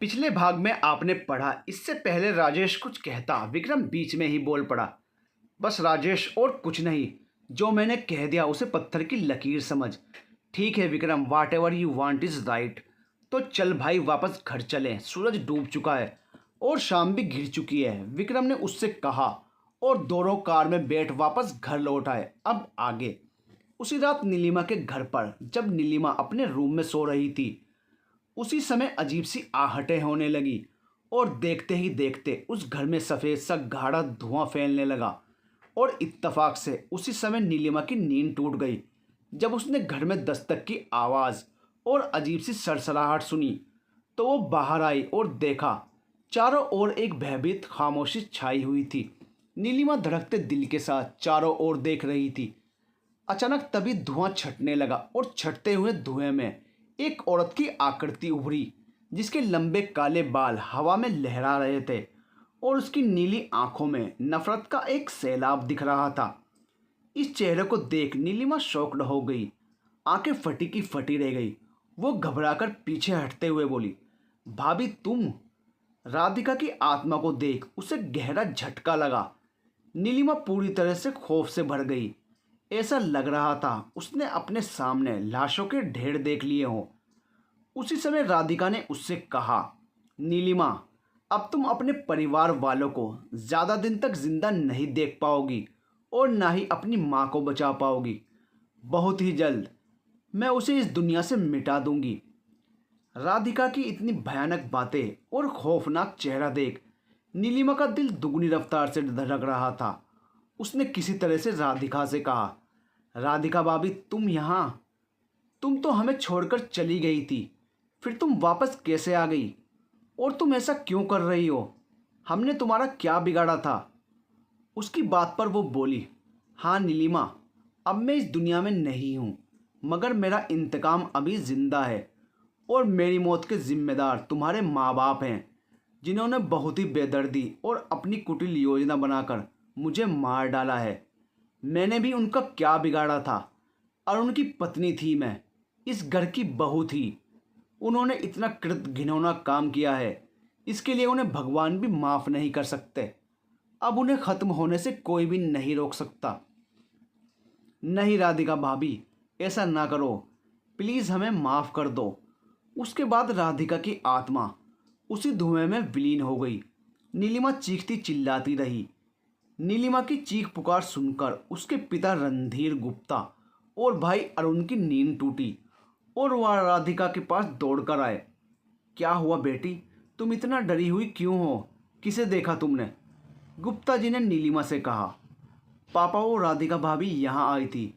पिछले भाग में आपने पढ़ा, इससे पहले राजेश कुछ कहता, विक्रम बीच में ही बोल पड़ा। बस राजेश, और कुछ नहीं। जो मैंने कह दिया उसे पत्थर की लकीर समझ। ठीक है Vikram, whatever you want is right. तो चल भाई, वापस घर चलें, सूरज डूब चुका है और शाम भी घिर चुकी है, विक्रम ने उससे कहा। और दोनों कार में बैठ वापस घर लौट आए। अब आगे। उसी रात नीलिमा के घर पर, जब नीलिमा अपने रूम में सो रही थी, उसी समय अजीब सी आहटें होने लगी और देखते ही देखते उस घर में सफ़ेद सा गाढ़ा धुआं फैलने लगा। और इत्तफाक से उसी समय नीलिमा की नींद टूट गई जब उसने घर में दस्तक की आवाज़ और अजीब सी सरसराहट सुनी। तो वो बाहर आई और देखा, चारों ओर एक भयभीत खामोशी छाई हुई थी। नीलिमा धड़कते दिल के साथ चारों ओर देख रही थी। अचानक तभी धुआं छटने लगा और छटते हुए धुएं में एक औरत की आकृति उभरी, जिसके लंबे काले बाल हवा में लहरा रहे थे और उसकी नीली आंखों में नफरत का एक सैलाब दिख रहा था। इस चेहरे को देख नीलिमा शॉक्ड हो गई, आंखें फटी की फटी रह गई। वो घबराकर पीछे हटते हुए बोली, भाभी तुम। राधिका की आत्मा को देख उसे गहरा झटका लगा। नीलिमा पूरी तरह से खौफ से भर गई। ऐसा लग रहा था उसने अपने सामने लाशों के ढेर देख लिए हों। उसी समय राधिका ने उससे कहा, नीलिमा, अब तुम अपने परिवार वालों को ज़्यादा दिन तक जिंदा नहीं देख पाओगी और ना ही अपनी माँ को बचा पाओगी। बहुत ही जल्द मैं उसे इस दुनिया से मिटा दूंगी। राधिका की इतनी भयानक बातें और खौफनाक चेहरा देख नीलिमा का दिल दुगनी रफ्तार से धड़क रहा था। उसने किसी तरह से राधिका से कहा, राधिका भाभी तुम यहाँ? तुम तो हमें छोड़कर चली गई थी, फिर तुम वापस कैसे आ गई? और तुम ऐसा क्यों कर रही हो? हमने तुम्हारा क्या बिगाड़ा था? उसकी बात पर वो बोली, हाँ नीलिमा, अब मैं इस दुनिया में नहीं हूँ, मगर मेरा इंतकाम अभी ज़िंदा है और मेरी मौत के ज़िम्मेदार तुम्हारे माँ बाप हैं, जिन्होंने बहुत ही बेदर्दी और अपनी कुटिल योजना बनाकर मुझे मार डाला है। मैंने भी उनका क्या बिगाड़ा था? और उनकी पत्नी थी मैं, इस घर की बहू थी। उन्होंने इतना कृत घिनौना काम किया है, इसके लिए उन्हें भगवान भी माफ़ नहीं कर सकते। अब उन्हें ख़त्म होने से कोई भी नहीं रोक सकता। नहीं राधिका भाभी, ऐसा ना करो, प्लीज़ हमें माफ़ कर दो। उसके बाद राधिका की आत्मा उसी धुएं में विलीन हो गई। नीलिमा चीखती चिल्लाती रही। नीलिमा की चीख पुकार सुनकर उसके पिता रणधीर गुप्ता और भाई अरुण की नींद टूटी और वह राधिका के पास दौड़कर आए। क्या हुआ बेटी, तुम इतना डरी हुई क्यों हो? किसे देखा तुमने? गुप्ता जी ने नीलिमा से कहा, पापा वो राधिका भाभी यहाँ आई थी,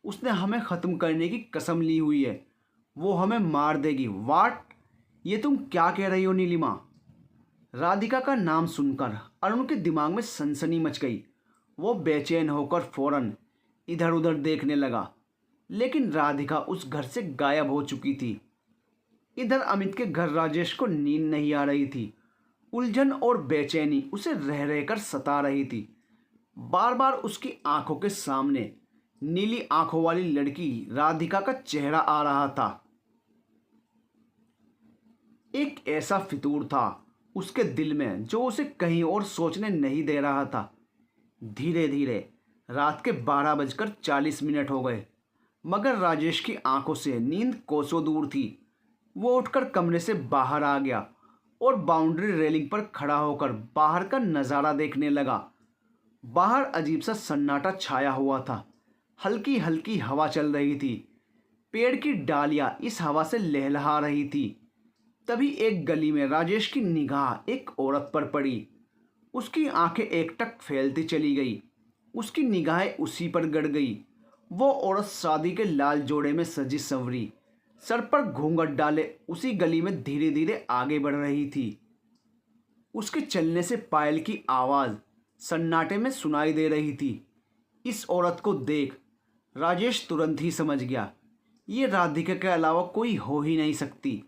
उसने हमें ख़त्म करने की कसम ली हुई है, वो हमें मार देगी। वाट? ये तुम क्या कह रही हो नीलिमा? राधिका का नाम सुनकर अरुण के दिमाग में सनसनी मच गई। वो बेचैन होकर फौरन इधर उधर देखने लगा, लेकिन राधिका उस घर से गायब हो चुकी थी। इधर अमित के घर राजेश को नींद नहीं आ रही थी। उलझन और बेचैनी उसे रह रहकर सता रही थी। बार बार उसकी आंखों के सामने नीली आंखों वाली लड़की राधिका का चेहरा आ रहा था। एक ऐसा फितूर था उसके दिल में जो उसे कहीं और सोचने नहीं दे रहा था। धीरे धीरे रात के 12:40 हो गए, मगर राजेश की आंखों से नींद कोसों दूर थी। वो उठकर कमरे से बाहर आ गया और बाउंड्री रेलिंग पर खड़ा होकर बाहर का नज़ारा देखने लगा। बाहर अजीब सा सन्नाटा छाया हुआ था। हल्की हल्की हवा चल रही थी। पेड़ की डालियां इस हवा से लहलहा रही थी। तभी एक गली में राजेश की निगाह एक औरत पर पड़ी। उसकी आंखें एकटक फैलती चली गई। उसकी निगाहें उसी पर गड़ गई। वो औरत शादी के लाल जोड़े में सजी संवरी, सर पर घूंघट डाले उसी गली में धीरे धीरे आगे बढ़ रही थी। उसके चलने से पायल की आवाज़ सन्नाटे में सुनाई दे रही थी। इस औरत को देख राजेश तुरंत ही समझ गया, ये राधिका के अलावा कोई हो ही नहीं सकती।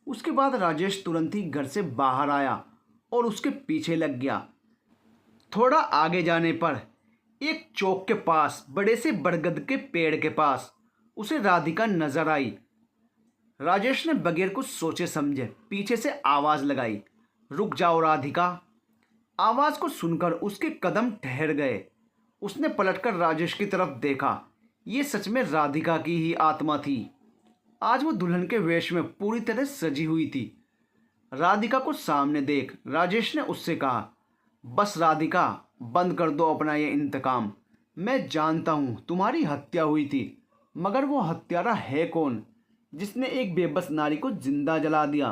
उसके बाद राजेश तुरंत ही घर से बाहर आया और उसके पीछे लग गया। थोड़ा आगे जाने पर एक चौक के पास बड़े से बरगद के पेड़ के पास उसे राधिका नजर आई। राजेश ने बगैर कुछ सोचे समझे पीछे से आवाज लगाई, रुक जाओ राधिका। आवाज को सुनकर उसके कदम ठहर गए। उसने पलटकर राजेश की तरफ देखा। ये सच में राधिका की ही आत्मा थी। आज वो दुल्हन के वेश में पूरी तरह सजी हुई थी। राधिका को सामने देख राजेश ने उससे कहा, बस राधिका, बंद कर दो अपना ये इंतकाम। मैं जानता हूँ तुम्हारी हत्या हुई थी, मगर वो हत्यारा है कौन जिसने एक बेबस नारी को जिंदा जला दिया।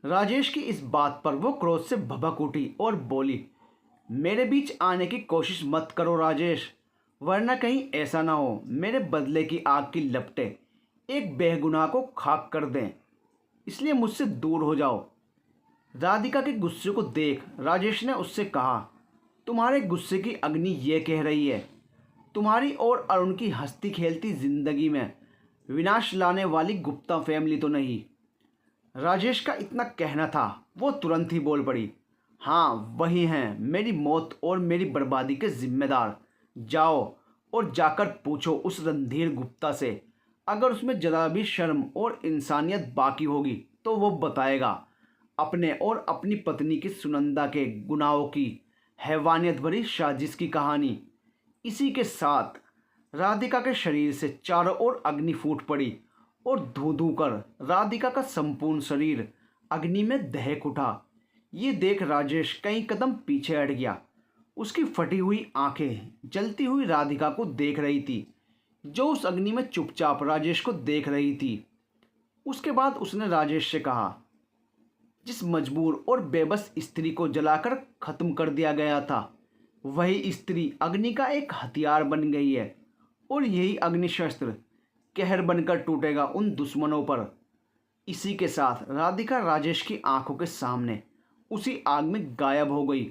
राजेश की इस बात पर वो क्रोध से भभक उठी और बोली, मेरे बीच आने की कोशिश मत करो राजेश, वरना कहीं ऐसा ना हो मेरे बदले की आग की लपटें एक बेगुनाह को खाक कर दें, इसलिए मुझसे दूर हो जाओ। राधिका के गुस्से को देख राजेश ने उससे कहा, तुम्हारे गुस्से की अग्नि ये कह रही है, तुम्हारी और अरुण की हंसती खेलती जिंदगी में विनाश लाने वाली गुप्ता फैमिली तो नहीं। राजेश का इतना कहना था, वो तुरंत ही बोल पड़ी, हाँ वही हैं मेरी मौत और मेरी बर्बादी के जिम्मेदार। जाओ और जाकर पूछो उस रणधीर गुप्ता से, अगर उसमें जरा भी शर्म और इंसानियत बाकी होगी तो वो बताएगा अपने और अपनी पत्नी की सुनंदा के गुनाहों की हैवानियत भरी साजिश की कहानी। इसी के साथ राधिका के शरीर से चारों ओर अग्नि फूट पड़ी और धू धू कर राधिका का संपूर्ण शरीर अग्नि में दहक उठा। ये देख राजेश कई कदम पीछे हट गया। उसकी फटी हुई आंखें जलती हुई राधिका को देख रही थी, जो उस अग्नि में चुपचाप राजेश को देख रही थी। उसके बाद उसने राजेश से कहा, जिस मजबूर और बेबस स्त्री को जलाकर खत्म कर दिया गया था, वही स्त्री अग्नि का एक हथियार बन गई है और यही अग्नि शस्त्र कहर बनकर टूटेगा उन दुश्मनों पर। इसी के साथ राधिका राजेश की आंखों के सामने उसी आग में गायब हो गई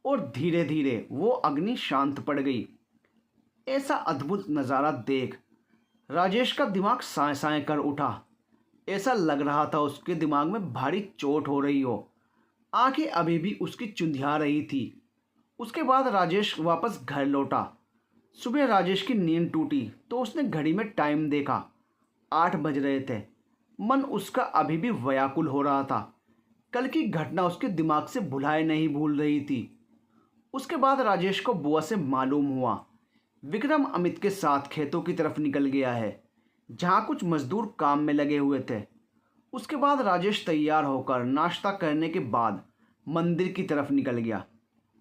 और धीरे धीरे वो अग्नि शांत पड़ गई। ऐसा अद्भुत नज़ारा देख राजेश का दिमाग साए साए कर उठा। ऐसा लग रहा था उसके दिमाग में भारी चोट हो रही हो। आंखें अभी भी उसकी चुंधिया रही थी। उसके बाद राजेश वापस घर लौटा। सुबह राजेश की नींद टूटी तो उसने घड़ी में टाइम देखा, 8 बज रहे थे। मन उसका अभी भी व्याकुल हो रहा था। कल की घटना उसके दिमाग से भुलाए नहीं भूल रही थी। उसके बाद राजेश को बुआ से मालूम हुआ विक्रम अमित के साथ खेतों की तरफ निकल गया है, जहाँ कुछ मजदूर काम में लगे हुए थे। उसके बाद राजेश तैयार होकर नाश्ता करने के बाद मंदिर की तरफ निकल गया,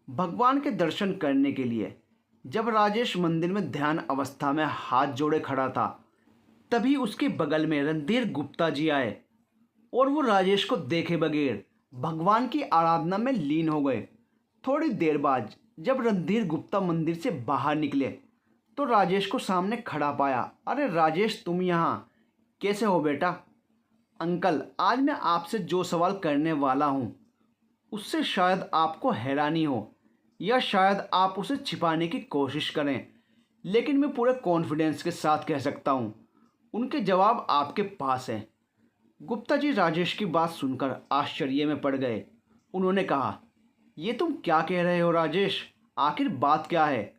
भगवान के दर्शन करने के लिए। जब राजेश मंदिर में ध्यान अवस्था में हाथ जोड़े खड़ा था, तभी उसके बगल में रणधीर गुप्ता जी आए और वो राजेश को देखे बगैर भगवान की आराधना में लीन हो गए। थोड़ी देर बाद जब रणधीर गुप्ता मंदिर से बाहर निकले तो राजेश को सामने खड़ा पाया। अरे राजेश, तुम यहाँ कैसे हो बेटा? अंकल, आज मैं आपसे जो सवाल करने वाला हूँ उससे शायद आपको हैरानी हो या शायद आप उसे छिपाने की कोशिश करें, लेकिन मैं पूरे कॉन्फिडेंस के साथ कह सकता हूँ उनके जवाब आपके पास हैं। गुप्ता जी राजेश की बात सुनकर आश्चर्य में पड़ गए। उन्होंने कहा, ये तुम क्या कह रहे हो राजेश? आखिर बात क्या है?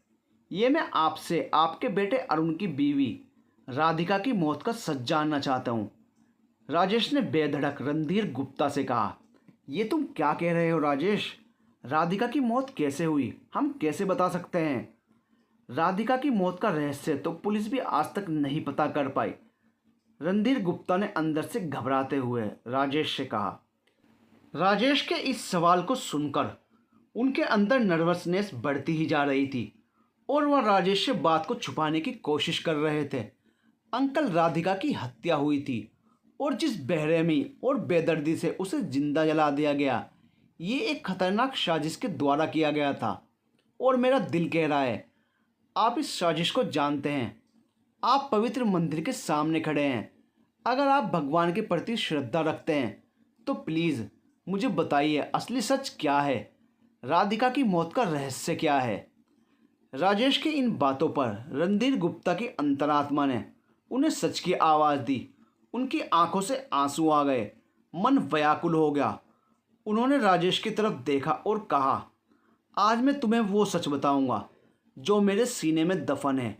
ये मैं आपसे आपके बेटे अरुण की बीवी राधिका की मौत का सच जानना चाहता हूँ। राजेश ने बेधड़क रणधीर गुप्ता से कहा, ये तुम क्या कह रहे हो राजेश? राधिका की मौत कैसे हुई? हम कैसे बता सकते हैं? राधिका की मौत का रहस्य तो पुलिस भी आज तक नहीं पता कर पाई। रणधीर गुप्ता ने अंदर से घबराते हुए राजेश से कहा। राजेश के इस सवाल को सुनकर उनके अंदर नर्वसनेस बढ़ती ही जा रही थी और वह राजेश से बात को छुपाने की कोशिश कर रहे थे। अंकल, राधिका की हत्या हुई थी और जिस बेरहमी और बेदर्दी से उसे जिंदा जला दिया गया, ये एक खतरनाक साजिश के द्वारा किया गया था और मेरा दिल कह रहा है आप इस साजिश को जानते हैं। आप पवित्र मंदिर के सामने खड़े हैं। अगर आप भगवान के प्रति श्रद्धा रखते हैं तो प्लीज़ मुझे बताइए असली सच क्या है? राधिका की मौत का रहस्य क्या है? राजेश की इन बातों पर रणधीर गुप्ता की अंतरात्मा ने उन्हें सच की आवाज़ दी। उनकी आंखों से आंसू आ गए, मन व्याकुल हो गया। उन्होंने राजेश की तरफ देखा और कहा, आज मैं तुम्हें वो सच बताऊंगा जो मेरे सीने में दफन है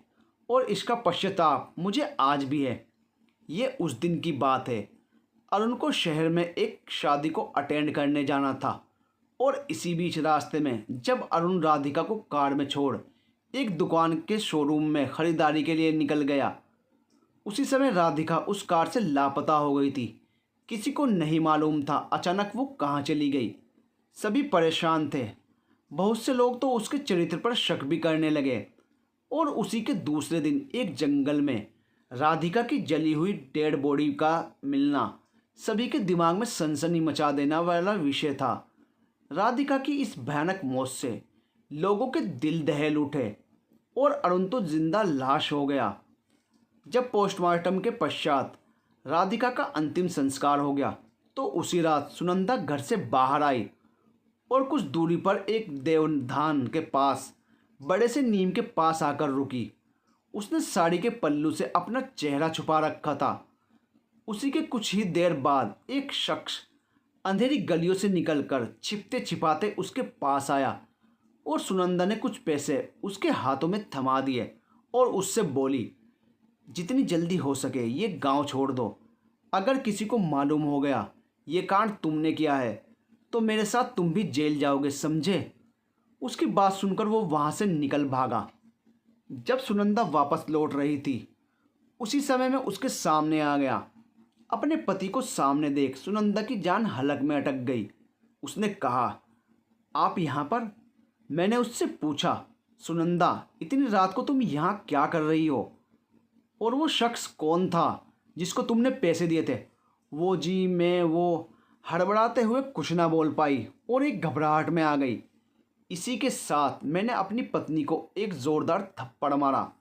और इसका पश्चाताप मुझे आज भी है। ये उस दिन की बात है। अरुण को शहर में एक शादी को अटेंड करने जाना था और इसी बीच रास्ते में जब अरुण राधिका को कार में छोड़ एक दुकान के शोरूम में खरीदारी के लिए निकल गया, उसी समय राधिका उस कार से लापता हो गई थी। किसी को नहीं मालूम था अचानक वो कहाँ चली गई। सभी परेशान थे। बहुत से लोग तो उसके चरित्र पर शक भी करने लगे। और उसी के दूसरे दिन एक जंगल में राधिका की जली हुई डेड बॉडी का मिलना सभी के दिमाग में सनसनी मचा देने वाला विषय था। राधिका की इस भयानक मौत से लोगों के दिल दहल उठे और अरुण तो जिंदा लाश हो गया। जब पोस्टमार्टम के पश्चात राधिका का अंतिम संस्कार हो गया तो उसी रात सुनंदा घर से बाहर आई और कुछ दूरी पर एक देवधान के पास बड़े से नीम के पास आकर रुकी। उसने साड़ी के पल्लू से अपना चेहरा छुपा रखा था। उसी के कुछ ही देर बाद एक शख्स अंधेरी गलियों से निकलकर छिपते छिपाते उसके पास आया और सुनंदा ने कुछ पैसे उसके हाथों में थमा दिए और उससे बोली, जितनी जल्दी हो सके ये गांव छोड़ दो। अगर किसी को मालूम हो गया ये कांड तुमने किया है तो मेरे साथ तुम भी जेल जाओगे, समझे। उसकी बात सुनकर वो वहाँ से निकल भागा। जब सुनंदा वापस लौट रही थी उसी समय में उसके सामने आ गया। अपने पति को सामने देख सुनंदा की जान हलक में अटक गई। उसने कहा, आप यहाँ पर? मैंने उससे पूछा, सुनंदा इतनी रात को तुम यहाँ क्या कर रही हो? और वो शख्स कौन था जिसको तुमने पैसे दिए थे? वो जी मैं वो हड़बड़ाते हुए कुछ ना बोल पाई और एक घबराहट में आ गई। इसी के साथ मैंने अपनी पत्नी को एक ज़ोरदार थप्पड़ मारा।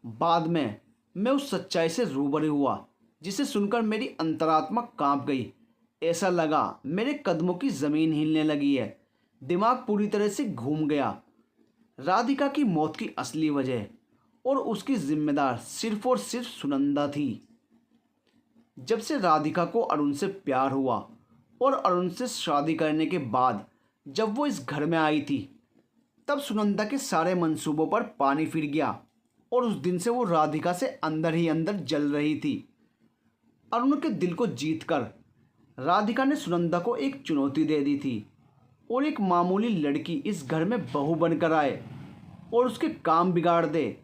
बाद में मैं उस सच्चाई से रूबरू हुआ जिसे सुनकर मेरी अंतरात्मा कांप गई। ऐसा लगा मेरे कदमों की ज़मीन हिलने लगी है। दिमाग पूरी तरह से घूम गया। राधिका की मौत की असली वजह और उसकी जिम्मेदार सिर्फ और सिर्फ सुनंदा थी। जब से राधिका को अरुण से प्यार हुआ और अरुण से शादी करने के बाद जब वो इस घर में आई थी तब सुनंदा के सारे मंसूबों पर पानी फिर गया और उस दिन से वो राधिका से अंदर ही अंदर जल रही थी। अरुण के दिल को जीतकर राधिका ने सुनंदा को एक चुनौती दे दी थी और एक मामूली लड़की इस घर में बहू बनकर आए और उसके काम बिगाड़ दे,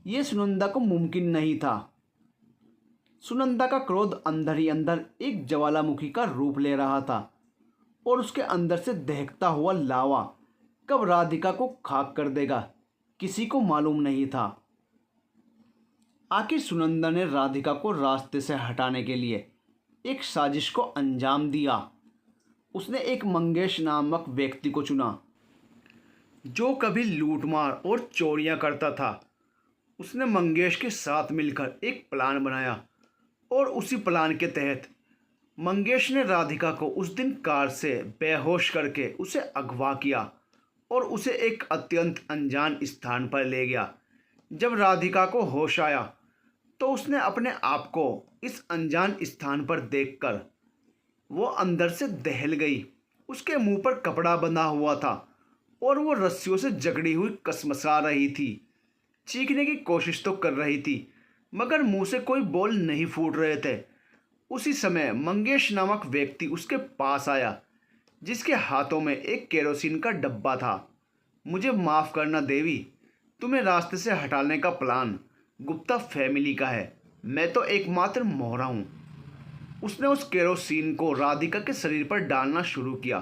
ये सुनंदा को मुमकिन नहीं था। सुनंदा का क्रोध अंदर ही अंदर एक ज्वालामुखी का रूप ले रहा था और उसके अंदर से दहकता हुआ लावा कब राधिका को खाक कर देगा किसी को मालूम नहीं था। आखिर सुनंदा ने राधिका को रास्ते से हटाने के लिए एक साजिश को अंजाम दिया। उसने एक मंगेश नामक व्यक्ति को चुना जो कभी लूटमार और चोरियां करता था। उसने मंगेश के साथ मिलकर एक प्लान बनाया और उसी प्लान के तहत मंगेश ने राधिका को उस दिन कार से बेहोश करके उसे अगवा किया और उसे एक अत्यंत अनजान स्थान पर ले गया। जब राधिका को होश आया तो उसने अपने आप को इस अनजान स्थान पर देखकर वो अंदर से दहल गई। उसके मुंह पर कपड़ा बंधा हुआ था और वो रस्सियों से जकड़ी हुई कसमसा रही थी। चीखने की कोशिश तो कर रही थी मगर मुंह से कोई बोल नहीं फूट रहे थे। उसी समय मंगेश नामक व्यक्ति उसके पास आया जिसके हाथों में एक केरोसिन का डब्बा था। मुझे माफ़ करना देवी, तुम्हें रास्ते से हटाने का प्लान गुप्ता फैमिली का है। मैं तो एकमात्र मोहरा हूँ। उसने उस केरोसिन को राधिका के शरीर पर डालना शुरू किया।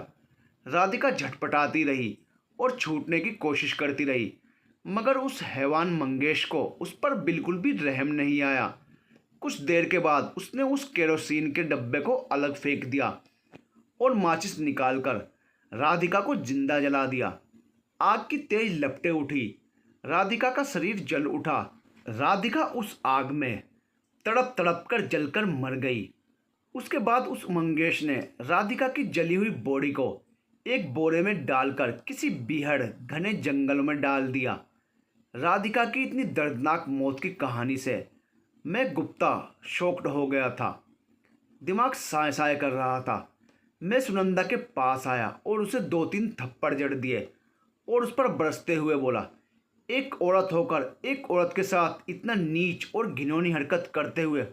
राधिका झटपटाती रही और छूटने की कोशिश करती रही मगर उस हैवान मंगेश को उस पर बिल्कुल भी रहम नहीं आया। कुछ देर के बाद उसने उस केरोसिन के डब्बे को अलग फेंक दिया और माचिस निकालकर राधिका को जिंदा जला दिया। आग की तेज लपटें उठी। राधिका का शरीर जल उठा। राधिका उस आग में तड़प तड़प कर जलकर मर गई। उसके बाद उस मंगेश ने राधिका की जली हुई बॉडी को एक बोरे में डालकर किसी बीहड़ घने जंगल में डाल दिया। राधिका की इतनी दर्दनाक मौत की कहानी से मैं गुप्ता शॉक्ड हो गया था। दिमाग साए साए कर रहा था। मैं सुनंदा के पास आया और उसे 2-3 थप्पड़ जड़ दिए और उस पर बरसते हुए बोला, एक औरत होकर एक औरत के साथ इतना नीच और घिनौनी हरकत करते हुए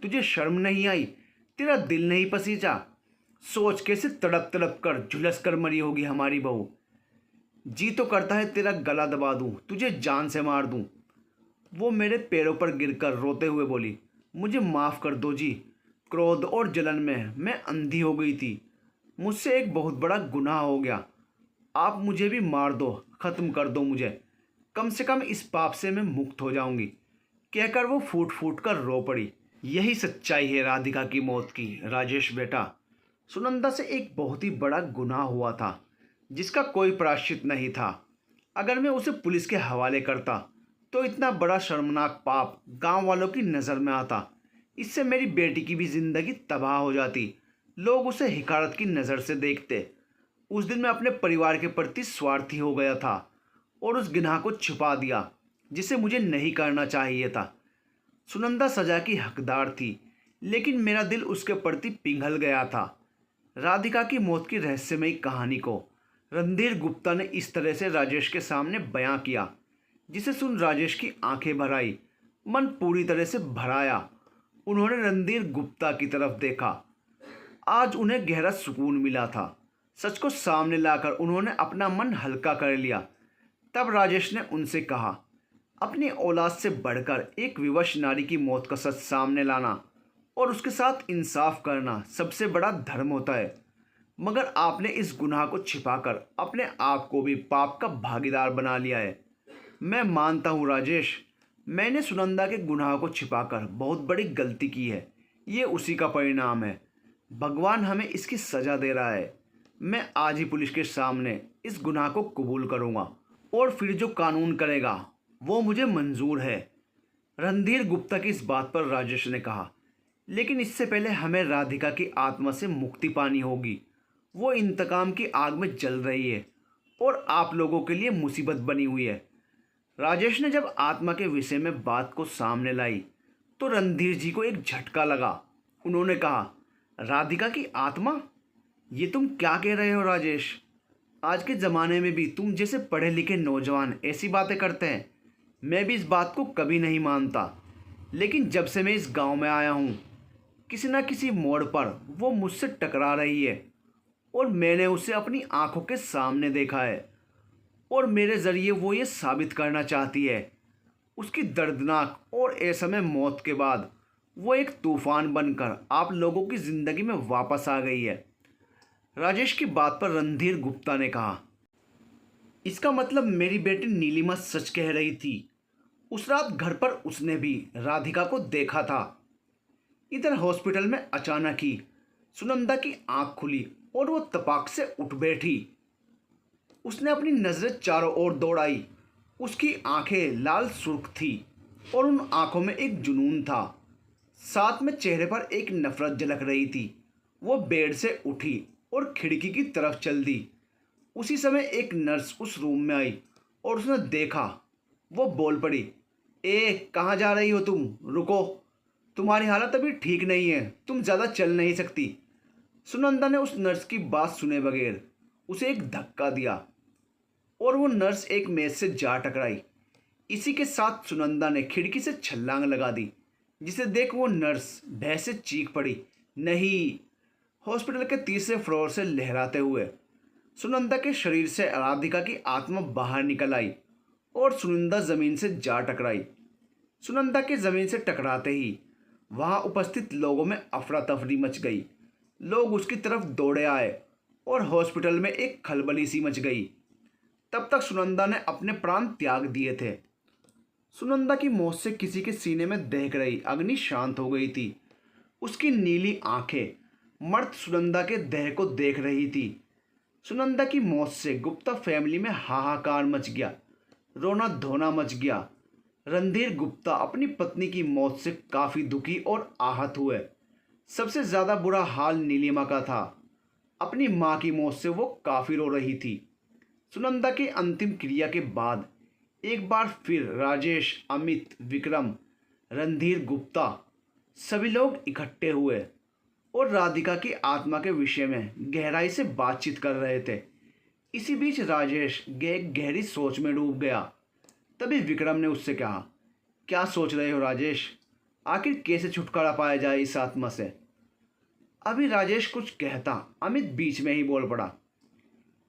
तुझे शर्म नहीं आई? तेरा दिल नहीं पसीजा? सोच कैसे तड़प तड़प कर झुलस कर मरी होगी हमारी बहू। जी तो करता है तेरा गला दबा दूं, तुझे जान से मार दूं। वो मेरे पैरों पर गिरकर रोते हुए बोली, मुझे माफ़ कर दो जी। क्रोध और जलन में मैं अंधी हो गई थी। मुझसे एक बहुत बड़ा गुनाह हो गया। आप मुझे भी मार दो, ख़त्म कर दो मुझे। कम से कम इस पाप से मैं मुक्त हो जाऊंगी। कहकर वो फूट फूट कर रो पड़ी। यही सच्चाई है राधिका की मौत की। राजेश बेटा, सुनंदा से एक बहुत ही बड़ा गुनाह हुआ था जिसका कोई प्रायश्चित नहीं था। अगर मैं उसे पुलिस के हवाले करता तो इतना बड़ा शर्मनाक पाप गांव वालों की नज़र में आता। इससे मेरी बेटी की भी जिंदगी तबाह हो जाती। लोग उसे हिकारत की नज़र से देखते। उस दिन मैं अपने परिवार के प्रति स्वार्थी हो गया था और उस गुनाह को छुपा दिया जिसे मुझे नहीं करना चाहिए था। सुनंदा सजा की हकदार थी, लेकिन मेरा दिल उसके प्रति पिघल गया था। राधिका की मौत की रहस्यमयी कहानी को रणधीर गुप्ता ने इस तरह से राजेश के सामने बयां किया, जिसे सुन राजेश की आंखें भर आई, मन पूरी तरह से भर आया। उन्होंने रणधीर गुप्ता की तरफ देखा। आज उन्हें गहरा सुकून मिला था। सच को सामने लाकर उन्होंने अपना मन हल्का कर लिया। तब राजेश ने उनसे कहा, अपनी औलाद से बढ़कर एक विवश नारी की मौत का सच सामने लाना और उसके साथ इंसाफ करना सबसे बड़ा धर्म होता है। मगर आपने इस गुनाह को छिपाकर अपने आप को भी पाप का भागीदार बना लिया है। मैं मानता हूँ राजेश, मैंने सुनंदा के गुनाह को छिपाकर बहुत बड़ी गलती की है। ये उसी का परिणाम है। भगवान हमें इसकी सज़ा दे रहा है। मैं आज ही पुलिस के सामने इस गुनाह को कबूल करूँगा और फिर जो कानून करेगा वो मुझे मंजूर है। रणधीर गुप्ता की इस बात पर राजेश ने कहा, लेकिन इससे पहले हमें राधिका की आत्मा से मुक्ति पानी होगी। वो इंतकाम की आग में जल रही है और आप लोगों के लिए मुसीबत बनी हुई है। राजेश ने जब आत्मा के विषय में बात को सामने लाई तो रणधीर जी को एक झटका लगा। उन्होंने कहा, राधिका की आत्मा? ये तुम क्या कह रहे हो राजेश? आज के ज़माने में भी तुम जैसे पढ़े लिखे नौजवान ऐसी बातें करते हैं? मैं भी इस बात को कभी नहीं मानता, लेकिन जब से मैं इस गांव में आया हूँ, किसी न किसी मोड़ पर वो मुझसे टकरा रही है और मैंने उसे अपनी आंखों के सामने देखा है और मेरे ज़रिए वो ये साबित करना चाहती है। उसकी दर्दनाक और असमय मौत के बाद वो एक तूफान बनकर आप लोगों की ज़िंदगी में वापस आ गई है। राजेश की बात पर रणधीर गुप्ता ने कहा, इसका मतलब मेरी बेटी नीलिमा सच कह रही थी। उस रात घर पर उसने भी राधिका को देखा था। इधर हॉस्पिटल में अचानक ही सुनंदा की आंख खुली और वो तपाक से उठ बैठी। उसने अपनी नज़रें चारों ओर दौड़ाई। उसकी आंखें लाल सुर्ख थी और उन आंखों में एक जुनून था। साथ में चेहरे पर एक नफरत झलक रही थी। वो बेड से उठी और खिड़की की तरफ चल दी। उसी समय एक नर्स उस रूम में आई और उसने देखा। वो बोल पड़ी, कहाँ जा रही हो तुम? रुको, तुम्हारी हालत अभी ठीक नहीं है, तुम ज़्यादा चल नहीं सकती। सुनंदा ने उस नर्स की बात सुने बगैर उसे एक धक्का दिया और वो नर्स एक मेज से जा टकराई। इसी के साथ सुनंदा ने खिड़की से छलांग लगा दी, जिसे देख वो नर्स भय से चीख पड़ी, नहीं। हॉस्पिटल के तीसरे फ्लोर से लहराते हुए सुनंदा के शरीर से राधिका की आत्मा बाहर निकल आई और सुनंदा ज़मीन से जा टकराई। सुनंदा के ज़मीन से टकराते ही वहाँ उपस्थित लोगों में अफरा तफरी मच गई। लोग उसकी तरफ दौड़े आए और हॉस्पिटल में एक खलबली सी मच गई। तब तक सुनंदा ने अपने प्राण त्याग दिए थे। सुनंदा की मौत से किसी के सीने में दहक रही अग्नि शांत हो गई थी। उसकी नीली आंखें मर्द सुनंदा के देह को देख रही थी। सुनंदा की मौत से गुप्ता फैमिली में हाहाकार मच गया, रोना धोना मच गया। रणधीर गुप्ता अपनी पत्नी की मौत से काफ़ी दुखी और आहत हुए। सबसे ज़्यादा बुरा हाल नीलिमा का था। अपनी माँ की मौत से वो काफ़ी रो रही थी। सुनंदा की अंतिम क्रिया के बाद एक बार फिर राजेश, अमित, विक्रम, रणधीर गुप्ता सभी लोग इकट्ठे हुए और राधिका की आत्मा के विषय में गहराई से बातचीत कर रहे थे। इसी बीच राजेश एक गहरी सोच में डूब गया। तभी विक्रम ने उससे कहा, क्या सोच रहे हो राजेश? आखिर कैसे छुटकारा पाया जाए इस आत्मा से। अभी राजेश कुछ कहता, अमित बीच में ही बोल पड़ा।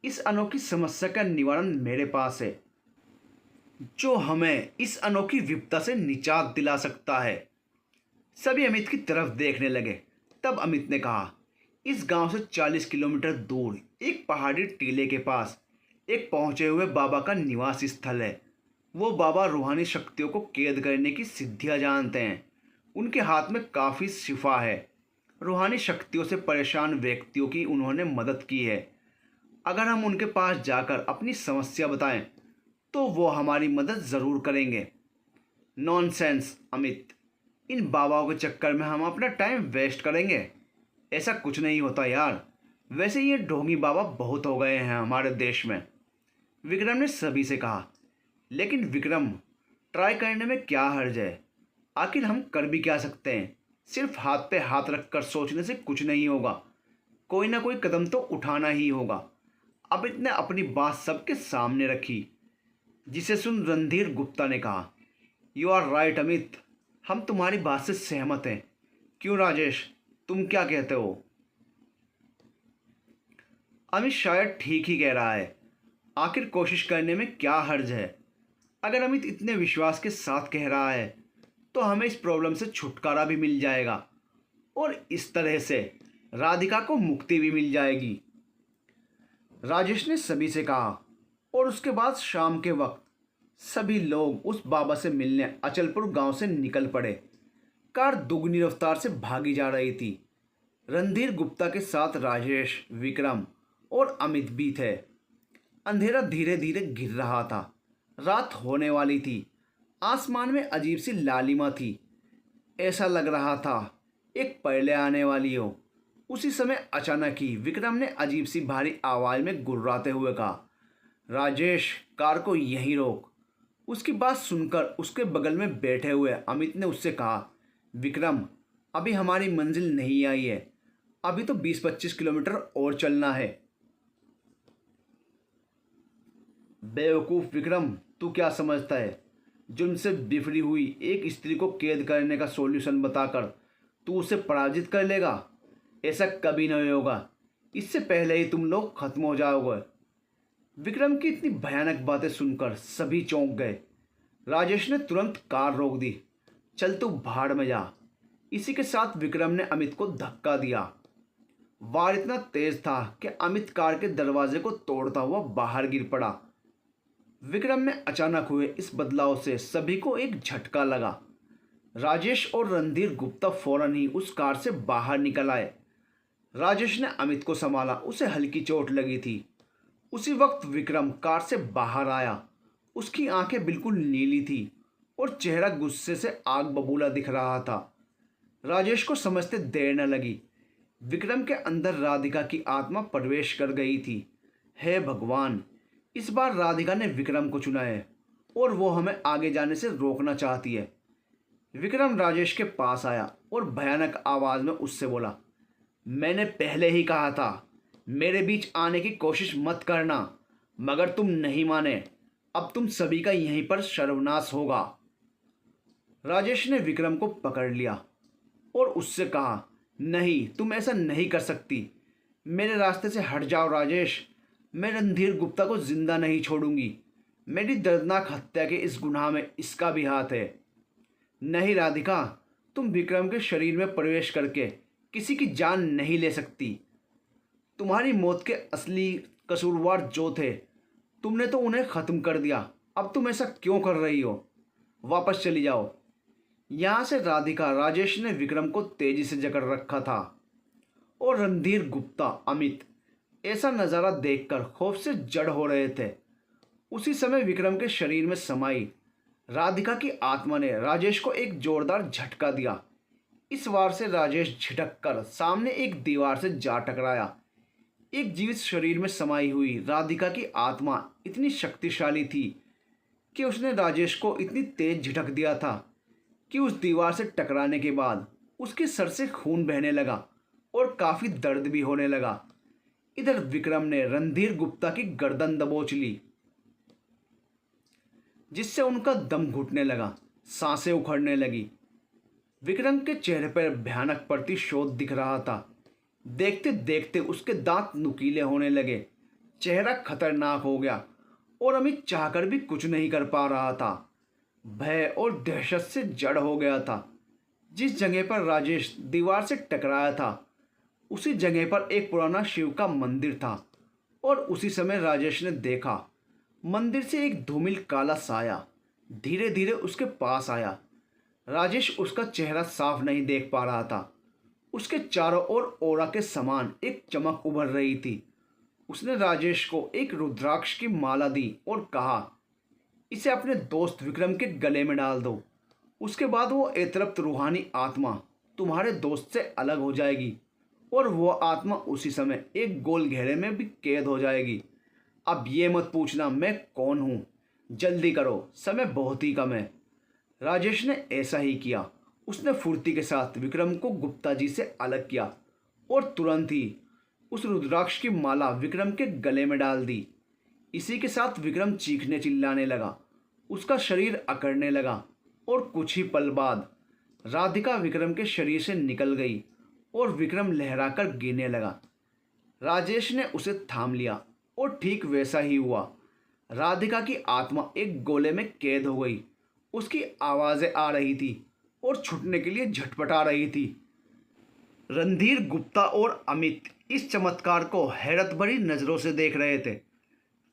इस अनोखी समस्या का निवारण मेरे पास है, जो हमें इस अनोखी विपदा से निजात दिला सकता है। सभी अमित की तरफ देखने लगे। तब अमित ने कहा, इस गांव से 40 किलोमीटर दूर एक पहाड़ी टीले के पास एक पहुंचे हुए बाबा का निवास स्थल है। वो बाबा रूहानी शक्तियों को कैद करने की सिद्धियां जानते हैं। उनके हाथ में काफ़ी शिफा है। रूहानी शक्तियों से परेशान व्यक्तियों की उन्होंने मदद की है। अगर हम उनके पास जाकर अपनी समस्या बताएं तो वो हमारी मदद ज़रूर करेंगे। नॉनसेंस अमित, इन बाबाओं के चक्कर में हम अपना टाइम वेस्ट करेंगे? ऐसा कुछ नहीं होता यार। वैसे ये ढोंगी बाबा बहुत हो गए हैं हमारे देश में, विक्रम ने सभी से कहा। लेकिन विक्रम, ट्राई करने में क्या हर्ज है? आखिर हम कर भी क्या सकते हैं? सिर्फ हाथ पे हाथ रखकर सोचने से कुछ नहीं होगा। कोई ना कोई कदम तो उठाना ही होगा। अमित ने अपनी बात सबके सामने रखी, जिसे सुन रणधीर गुप्ता ने कहा, यू आर राइट अमित, हम तुम्हारी बात से सहमत हैं। क्यों राजेश, तुम क्या कहते हो? अमित शायद ठीक ही कह रहा है। आखिर कोशिश करने में क्या हर्ज है? अगर अमित इतने विश्वास के साथ कह रहा है तो हमें इस प्रॉब्लम से छुटकारा भी मिल जाएगा और इस तरह से राधिका को मुक्ति भी मिल जाएगी, राजेश ने सभी से कहा। और उसके बाद शाम के वक्त सभी लोग उस बाबा से मिलने अचलपुर गांव से निकल पड़े। कार दुगनी रफ्तार से भागी जा रही थी। रणधीर गुप्ता के साथ राजेश, विक्रम और अमित भी थे। अंधेरा धीरे धीरे घिर रहा था। रात होने वाली थी। आसमान में अजीब सी लालिमा थी। ऐसा लग रहा था एक पहले आने वाली हो। उसी समय अचानक ही विक्रम ने अजीब सी भारी आवाज़ में गुर्राते हुए कहा, राजेश, कार को यहीं रोक। उसकी बात सुनकर उसके बगल में बैठे हुए अमित ने उससे कहा, विक्रम, अभी हमारी मंजिल नहीं आई है। अभी तो 20-25 किलोमीटर और चलना है। बेवकूफ़ विक्रम, तू क्या समझता है? जुर्म से बिफरी हुई एक स्त्री को कैद करने का सॉल्यूशन बताकर तू उसे पराजित कर लेगा? ऐसा कभी नहीं होगा। इससे पहले ही तुम लोग खत्म हो जाओगे। विक्रम की इतनी भयानक बातें सुनकर सभी चौंक गए। राजेश ने तुरंत कार रोक दी। चल तू भाड़ में जा। इसी के साथ विक्रम ने अमित को धक्का दिया। वार इतना तेज था कि अमित कार के दरवाजे को तोड़ता हुआ बाहर गिर पड़ा। विक्रम में अचानक हुए इस बदलाव से सभी को एक झटका लगा। राजेश और रणधीर गुप्ता फौरन ही उस कार से बाहर निकल आए। राजेश ने अमित को संभाला, उसे हल्की चोट लगी थी। उसी वक्त विक्रम कार से बाहर आया। उसकी आंखें बिल्कुल नीली थी और चेहरा गुस्से से आग बबूला दिख रहा था। राजेश को समझते देर न लगी। विक्रम के अंदर राधिका की आत्मा प्रवेश कर गई थी। हे भगवान, इस बार राधिका ने विक्रम को चुना है और वो हमें आगे जाने से रोकना चाहती है। विक्रम राजेश के पास आया और भयानक आवाज़ में उससे बोला, मैंने पहले ही कहा था मेरे बीच आने की कोशिश मत करना, मगर तुम नहीं माने। अब तुम सभी का यहीं पर सर्वनाश होगा। राजेश ने विक्रम को पकड़ लिया और उससे कहा, नहीं, तुम ऐसा नहीं कर सकती। मेरे रास्ते से हट जाओ राजेश। मैं रणधीर गुप्ता को जिंदा नहीं छोड़ूंगी। मेरी दर्दनाक हत्या के इस गुनाह में इसका भी हाथ है। नहीं राधिका, तुम विक्रम के शरीर में प्रवेश करके किसी की जान नहीं ले सकती। तुम्हारी मौत के असली कसूरवार जो थे, तुमने तो उन्हें ख़त्म कर दिया। अब तुम ऐसा क्यों कर रही हो? वापस चली जाओ यहाँ से। राधिका, राजेश ने विक्रम को तेजी से जकड़ रखा था और रणधीर गुप्ता, अमित ऐसा नज़ारा देखकर खौफ से जड़ हो रहे थे। उसी समय विक्रम के शरीर में समाई राधिका की आत्मा ने राजेश को एक जोरदार झटका दिया। इस वार से राजेश झिटक कर सामने एक दीवार से जा टकराया। एक जीवित शरीर में समाई हुई राधिका की आत्मा इतनी शक्तिशाली थी कि उसने राजेश को इतनी तेज झिटक दिया था कि उस दीवार से टकराने के बाद उसके सर से खून बहने लगा और काफ़ी दर्द भी होने लगा। इधर विक्रम ने रणधीर गुप्ता की गर्दन दबोच ली, जिससे उनका दम घुटने लगा, सांसें उखड़ने लगी। विक्रम के चेहरे पर भयानक प्रतिशोध दिख रहा था। देखते देखते उसके दांत नुकीले होने लगे, चेहरा खतरनाक हो गया और अमित चाहकर भी कुछ नहीं कर पा रहा था। भय और दहशत से जड़ हो गया था। जिस जगह पर राजेश दीवार से टकराया था उसी जगह पर एक पुराना शिव का मंदिर था और उसी समय राजेश ने देखा मंदिर से एक धूमिल काला साया धीरे धीरे उसके पास आया। राजेश उसका चेहरा साफ नहीं देख पा रहा था। उसके चारों ओर ओरा के समान एक चमक उभर रही थी। उसने राजेश को एक रुद्राक्ष की माला दी और कहा, इसे अपने दोस्त विक्रम के गले में डाल दो। उसके बाद वो अतृप्त रूहानी आत्मा तुम्हारे दोस्त से अलग हो जाएगी और वो आत्मा उसी समय एक गोल घेरे में भी कैद हो जाएगी। अब ये मत पूछना मैं कौन हूँ, जल्दी करो, समय बहुत ही कम है। राजेश ने ऐसा ही किया। उसने फुर्ती के साथ विक्रम को गुप्ता जी से अलग किया और तुरंत ही उस रुद्राक्ष की माला विक्रम के गले में डाल दी। इसी के साथ विक्रम चीखने चिल्लाने लगा, उसका शरीर अकड़ने लगा और कुछ ही पल बाद राधिका विक्रम के शरीर से निकल गई और विक्रम लहराकर गिरने लगा। राजेश ने उसे थाम लिया और ठीक वैसा ही हुआ। राधिका की आत्मा एक गोले में कैद हो गई। उसकी आवाज़ें आ रही थी और छूटने के लिए झटपटा रही थी। रणधीर गुप्ता और अमित इस चमत्कार को हैरत भरी नज़रों से देख रहे थे।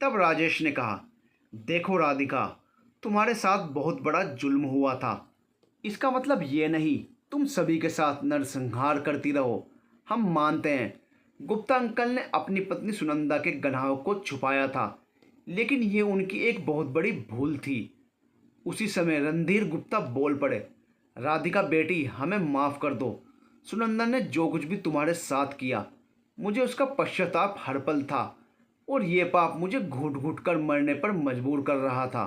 तब राजेश ने कहा, देखो राधिका, तुम्हारे साथ बहुत बड़ा जुल्म हुआ था। इसका मतलब ये नहीं तुम सभी के साथ नरसंहार करती रहो। हम मानते हैं गुप्ता अंकल ने अपनी पत्नी सुनंदा के गनाहों को छुपाया था, लेकिन ये उनकी एक बहुत बड़ी भूल थी। उसी समय रणधीर गुप्ता बोल पड़े, राधिका बेटी, हमें माफ़ कर दो। सुनंदा ने जो कुछ भी तुम्हारे साथ किया मुझे उसका पश्चाताप हर पल था और ये पाप मुझे घुट घुट कर मरने पर मजबूर कर रहा था।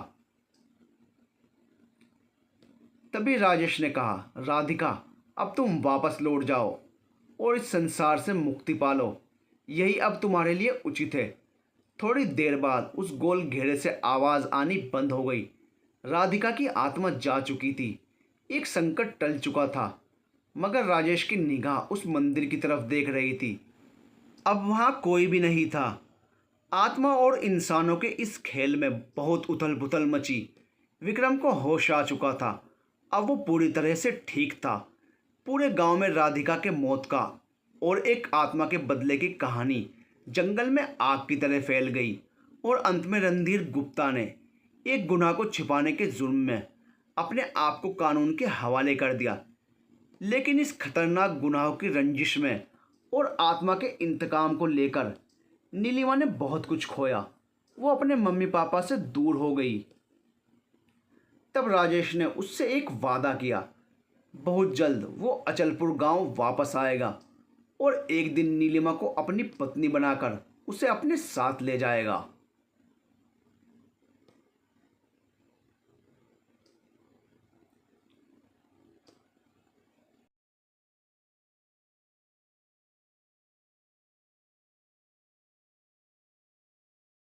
तभी राजेश ने कहा, राधिका, अब तुम वापस लौट जाओ और इस संसार से मुक्ति पालो। यही अब तुम्हारे लिए उचित है। थोड़ी देर बाद उस गोल घेरे से आवाज़ आनी बंद हो गई। राधिका की आत्मा जा चुकी थी। एक संकट टल चुका था, मगर राजेश की निगाह उस मंदिर की तरफ देख रही थी। अब वहाँ कोई भी नहीं था। आत्मा और इंसानों के इस खेल में बहुत उथल पुथल मची। विक्रम को होश आ चुका था। अब वो पूरी तरह से ठीक था। पूरे गांव में राधिका के मौत का और एक आत्मा के बदले की कहानी जंगल में आग की तरह फैल गई और अंत में रणधीर गुप्ता ने एक गुनाह को छिपाने के जुर्म में अपने आप को कानून के हवाले कर दिया। लेकिन इस खतरनाक गुनाहों की रंजिश में और आत्मा के इंतकाम को लेकर नीलिमा ने बहुत कुछ खोया। वो अपने मम्मी पापा से दूर हो गई। तब राजेश ने उससे एक वादा किया, बहुत जल्द वो अचलपुर गांव वापस आएगा और एक दिन नीलिमा को अपनी पत्नी बनाकर उसे अपने साथ ले जाएगा।